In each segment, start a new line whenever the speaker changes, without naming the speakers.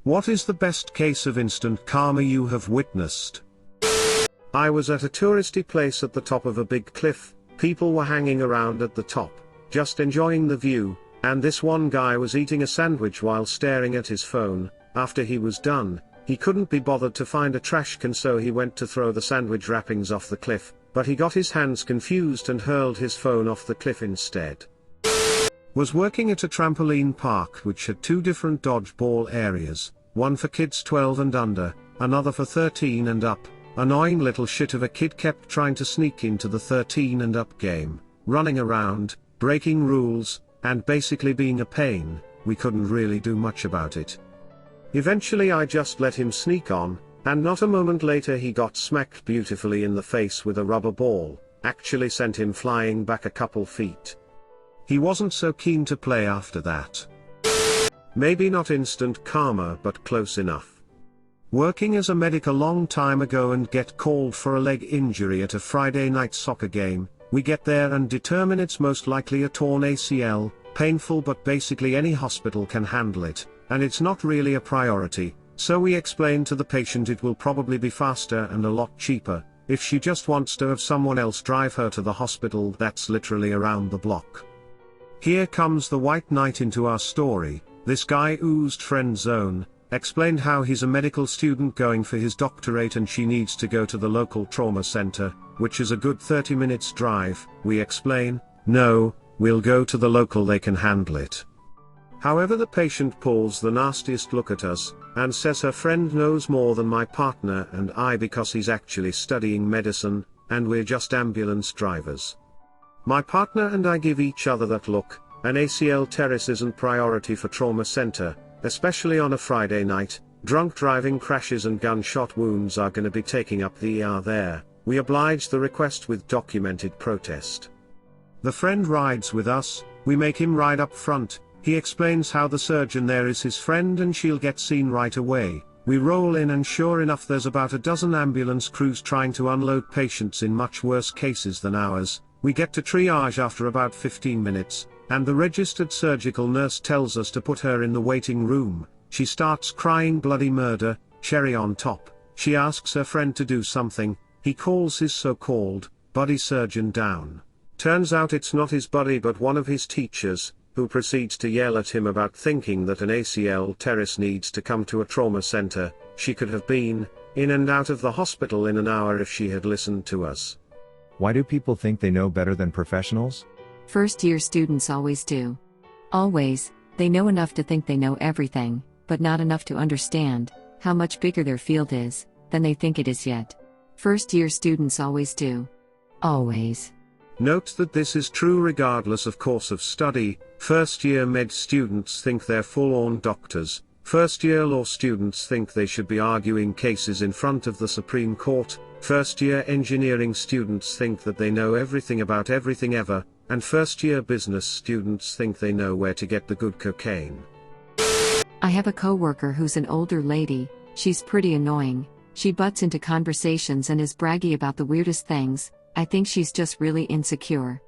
What is the best case of instant karma you have witnessed? I was at a touristy place at the top of a big cliff. People were hanging around at the top, just enjoying the view, and this one guy was eating a sandwich while staring at his phone. After he was done, he couldn't be bothered to find a trash can, so he went to throw the sandwich wrappings off the cliff, but he got his hands confused and hurled his phone off the cliff instead. Was working at a trampoline park which had two different dodgeball areas, one for kids 12 and under, another for 13 and up. Annoying little shit of a kid kept trying to sneak into the 13 and up game, running around, breaking rules, and basically being a pain. We couldn't really do much about it. Eventually I just let him sneak on, and not a moment later he got smacked beautifully in the face with a rubber ball, actually sent him flying back a couple feet. He wasn't so keen to play after that. Maybe not instant karma, but close enough. Working as a medic a long time ago and get called for a leg injury at a Friday night soccer game. We get there and determine it's most likely a torn ACL, painful but basically any hospital can handle it, and it's not really a priority, so we explain to the patient it will probably be faster and a lot cheaper, if she just wants to have someone else drive her to the hospital that's literally around the block. Here comes the white knight into our story. This guy oozed friend zone, explained how he's a medical student going for his doctorate and she needs to go to the local trauma center, which is a good 30 minutes drive. We explain, no, we'll go to the local, they can handle it. However, the patient pulls the nastiest look at us, and says her friend knows more than my partner and I because he's actually studying medicine, and we're just ambulance drivers. My partner and I give each other that look. An ACL terrace isn't priority for trauma center, especially on a Friday night. Drunk driving crashes and gunshot wounds are gonna be taking up the ER there. We oblige the request with documented protest. The friend rides with us, we make him ride up front. He explains how the surgeon there is his friend and she'll get seen right away. We roll in and sure enough there's about a dozen ambulance crews trying to unload patients in much worse cases than ours. We get to triage after about 15 minutes, and the registered surgical nurse tells us to put her in the waiting room. She starts crying bloody murder, cherry on top. She asks her friend to do something. He calls his so-called buddy surgeon down. Turns out it's not his buddy but one of his teachers, who proceeds to yell at him about thinking that an ACL terrorist needs to come to a trauma center. She could have been in and out of the hospital in an hour if she had listened to us.
Why do people think they know better than professionals?
First-year students always do. Always, they know enough to think they know everything, but not enough to understand how much bigger their field is than they think it is yet. First-year students always do. Always.
Note that this is true regardless of course of study. First-year med students think they're full-on doctors. First-year law students think they should be arguing cases in front of the Supreme Court. First-year engineering students think that they know everything about everything ever, and first-year business students think they know where to get the good cocaine.
I have a coworker who's an older lady. She's pretty annoying. She butts into conversations and is braggy about the weirdest things. I think she's just really insecure.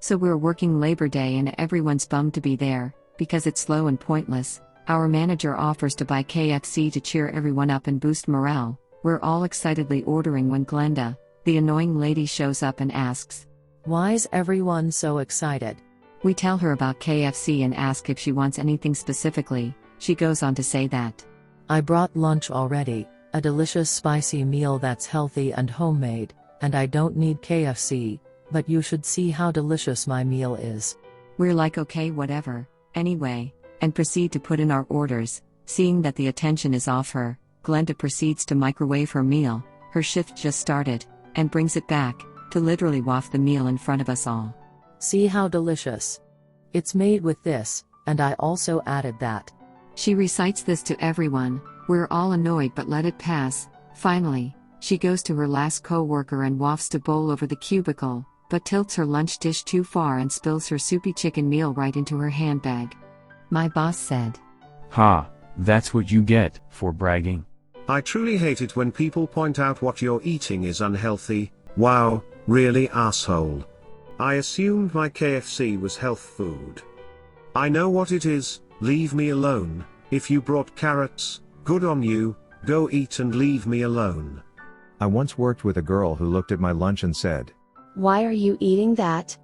So we're working Labor Day and everyone's bummed to be there, because it's slow and pointless. Our manager offers to buy KFC to cheer everyone up and boost morale. We're all excitedly ordering when Glenda, the annoying lady, shows up and asks,
"Why's everyone so excited?"
We tell her about KFC and ask if she wants anything specifically. She goes on to say that,
"I brought lunch already, a delicious spicy meal that's healthy and homemade, and I don't need KFC, but you should see how delicious my meal is."
We're like, okay, whatever, anyway, and proceed to put in our orders. Seeing that the attention is off her, Glenda proceeds to microwave her meal. Her shift just started, and brings it back, to literally waft the meal in front of us all.
"See how delicious. It's made with this, and I also added that."
She recites this to everyone. We're all annoyed but let it pass. Finally, she goes to her last co-worker and wafts a bowl over the cubicle, but tilts her lunch dish too far and spills her soupy chicken meal right into her handbag. My boss said,
"Ha, that's what you get for bragging."
I truly hate it when people point out what you're eating is unhealthy. Wow, really asshole. I assumed my KFC was health food. I know what it is, leave me alone. If you brought carrots, Good on you, go eat and leave me alone.
I once worked with a girl who looked at my lunch and said,
"Why are you eating that?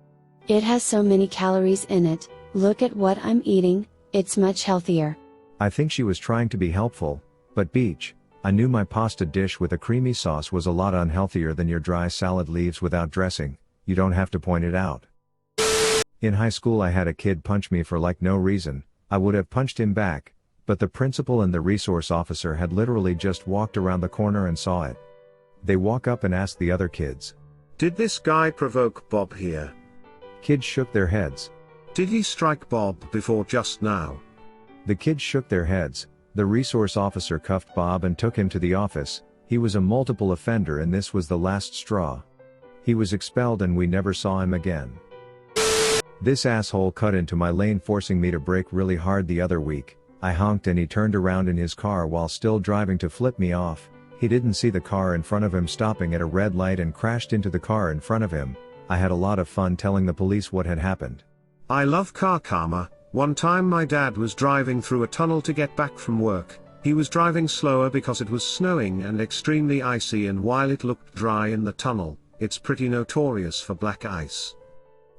It has so many calories in it. Look at what I'm eating, it's much healthier."
I think she was trying to be helpful, but Beach, I knew my pasta dish with a creamy sauce was a lot unhealthier than your dry salad leaves without dressing. You don't have to point it out. In high school I had a kid punch me for like no reason. I would have punched him back, but the principal and the resource officer had literally just walked around the corner and saw it. They walk up and ask the other kids,
Did this guy provoke Bob here?
Kids shook their heads.
Did he strike Bob before just now?
The kids shook their heads. The resource officer cuffed Bob and took him to the office. He was a multiple offender and this was the last straw. He was expelled and we never saw him again. This asshole cut into my lane forcing me to brake really hard the other week. I honked and he turned around in his car while still driving to flip me off. He didn't see the car in front of him stopping at a red light and crashed into the car in front of him. I had a lot of fun telling the police what had happened.
I love car karma. One time my dad was driving through a tunnel to get back from work. He was driving slower because it was snowing and extremely icy, and while it looked dry in the tunnel, it's pretty notorious for black ice.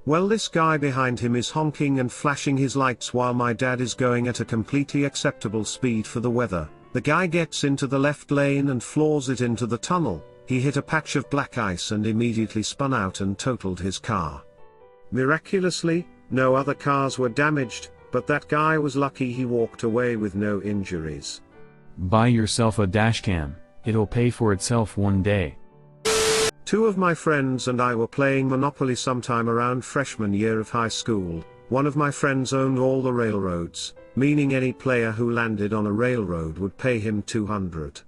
Well, this guy behind him is honking and flashing his lights while my dad is going at a completely acceptable speed for the weather. The guy gets into the left lane and floors it into the tunnel. He hit a patch of black ice and immediately spun out and totaled his car. Miraculously, no other cars were damaged, but that guy was lucky he walked away with no injuries.
Buy yourself a dashcam, it'll pay for itself one day.
Two of my friends and I were playing Monopoly sometime around freshman year of high school. One of my friends owned all the railroads, meaning any player who landed on a railroad would pay him 200.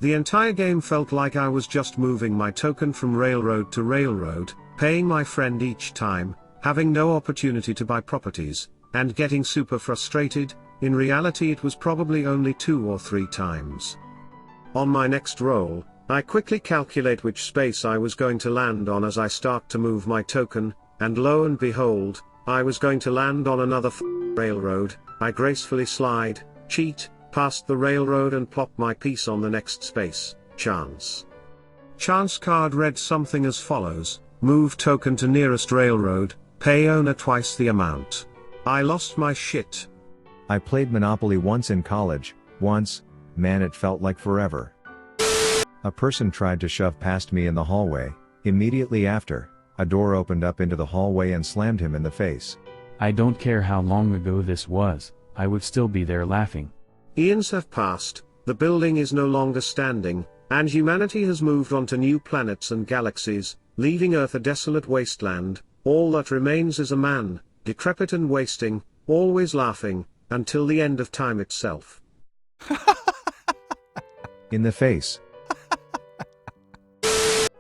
The entire game felt like I was just moving my token from railroad to railroad, paying my friend each time, having no opportunity to buy properties, and getting super frustrated. In reality it was probably only 2 or 3 times. On my next roll, I quickly calculate which space I was going to land on as I start to move my token, and lo and behold, I was going to land on another railroad. I gracefully slide, cheat, past the railroad and plop my piece on the next space. Chance. Chance card read something as follows: move token to nearest railroad, pay owner twice the amount. I lost my shit.
I played Monopoly once in college. Once, man, it felt like forever. A person tried to shove past me in the hallway. Immediately after, a door opened up into the hallway and slammed him in the face.
I don't care how long ago this was, I would still be there laughing.
Eons have passed, the building is no longer standing, and humanity has moved on to new planets and galaxies, leaving Earth a desolate wasteland. All that remains is a man, decrepit and wasting, always laughing, until the end of time itself.
In the face.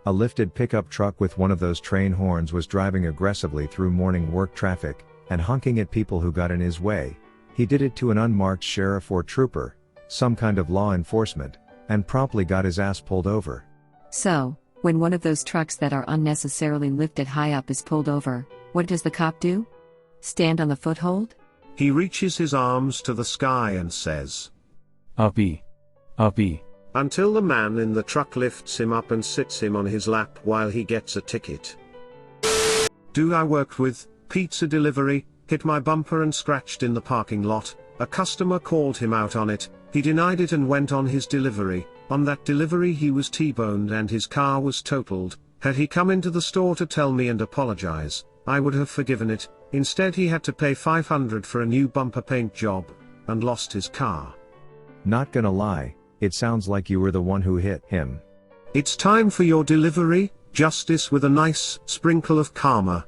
A lifted pickup truck with one of those train horns was driving aggressively through morning work traffic, and honking at people who got in his way. He did it to an unmarked sheriff or trooper, some kind of law enforcement, and promptly got his ass pulled over.
So, when one of those trucks that are unnecessarily lifted high up is pulled over, what does the cop do? Stand on the foothold?
He reaches his arms to the sky and says,
Uppy. Uppy.
until the man in the truck lifts him up and sits him on his lap while he gets a ticket. Dude I worked with, pizza delivery, hit my bumper and scratched in the parking lot. A customer called him out on it. He denied it and went on his delivery. On that delivery he was T-boned and his car was totaled. Had he come into the store to tell me and apologize, I would have forgiven it. Instead he had to pay $500 for a new bumper paint job, and lost his car.
Not gonna lie, it sounds like you were the one who hit him.
It's time for your delivery, justice with a nice sprinkle of karma,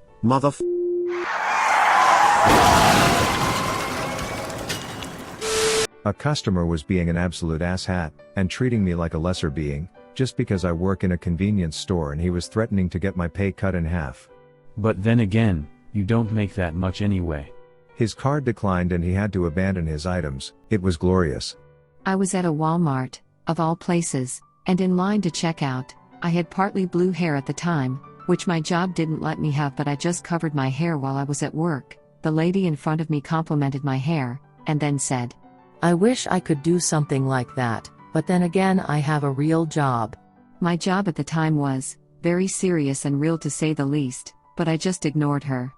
A customer was being an absolute asshat, and treating me like a lesser being, just because I work in a convenience store, and he was threatening to get my pay cut in half.
But then again, you don't make that much anyway.
His card declined and he had to abandon his items. It was glorious.
I was at a Walmart, of all places, and in line to check out. I had partly blue hair at the time, which my job didn't let me have, but I just covered my hair while I was at work. The lady in front of me complimented my hair, and then said,
I wish I could do something like that, but then again I have a real job.
My job at the time was very serious and real to say the least, but I just ignored her.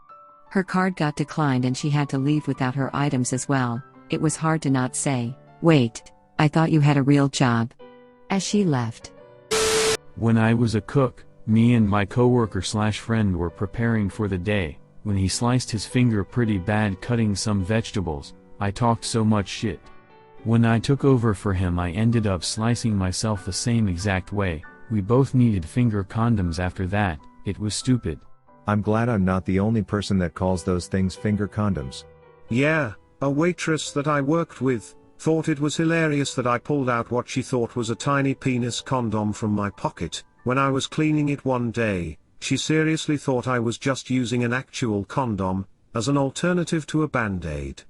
Her card got declined and she had to leave without her items as well. It was hard to not say, "Wait, I thought you had a real job," as she left.
When I was a cook, me and my coworker/friend were preparing for the day, when he sliced his finger pretty bad cutting some vegetables. I talked so much shit. When I took over for him I ended up slicing myself the same exact way. We both needed finger condoms after that. It was stupid.
I'm glad I'm not the only person that calls those things finger condoms.
Yeah, a waitress that I worked with thought it was hilarious that I pulled out what she thought was a tiny penis condom from my pocket. When I was cleaning it one day, she seriously thought I was just using an actual condom as an alternative to a band-aid.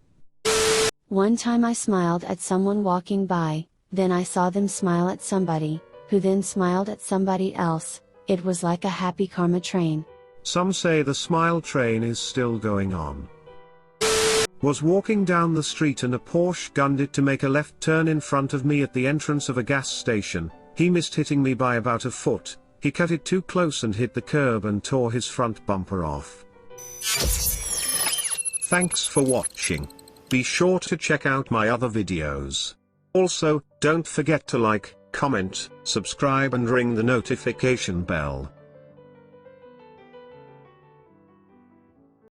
One time I smiled at someone walking by, then I saw them smile at somebody, who then smiled at somebody else. It was like a happy karma train.
Some say the smile train is still going on. Was walking down the street and a Porsche gunned it to make a left turn in front of me at the entrance of a gas station. He missed hitting me by about a foot. He cut it too close and hit the curb and tore his front bumper off. Thanks for watching. Be sure to check out my other videos. Also, don't forget to like, comment, subscribe and ring the notification bell.